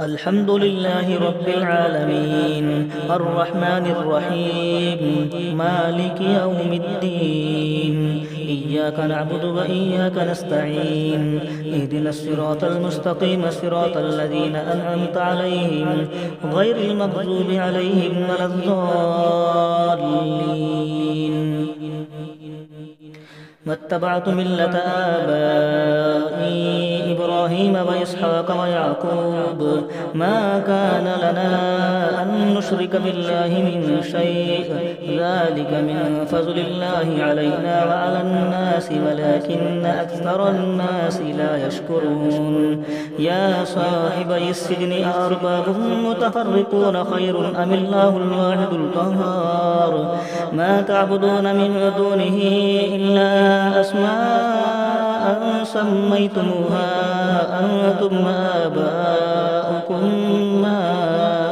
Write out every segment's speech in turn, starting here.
الحمد لله رب العالمين الرحمن الرحيم مالك يوم الدين إياك نعبد وإياك نستعين اهدنا الصراط المستقيم صراط الذين أنعمت عليهم غير المغضوب عليهم ولا الضالين واتبعت ملة آبائي إبراهيم وإسحاق ويعقوب ما كان لنا أن نشرك بالله من شيء ذلك من فضل الله علينا وعلى الناس ولكن أكثر الناس لا يشكرون يا صاحبي السجن أأرباب متفرقون خير أم الله الواحد القهار ما تعبدون من دونه إلا أسماء سميتموها أنتم وآباؤكم ما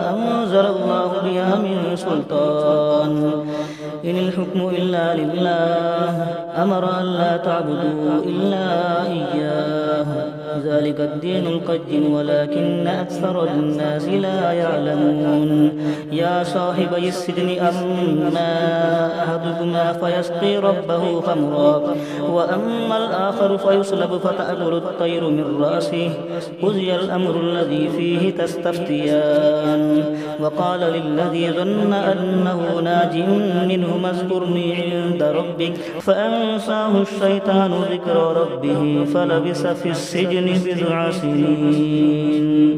أنزل الله بها من سلطان إن الحكم إلا لله أمر أن لا تعبدوا إلا إياه ذلك الدين القيم ولكن أكثر الناس لا يعلمون يا صاحبي السجن أما أحدكما فيسقي ربه خمرا وأما الآخر فيصلب فتأكل الطير من رأسه قضي الأمر الذي فيه تستفتيان وقال للذي ظن أنه ناج منهما اذكرني عند ربك فأنساه الشيطان ذكر ربه فلبث في السجن بضع سنين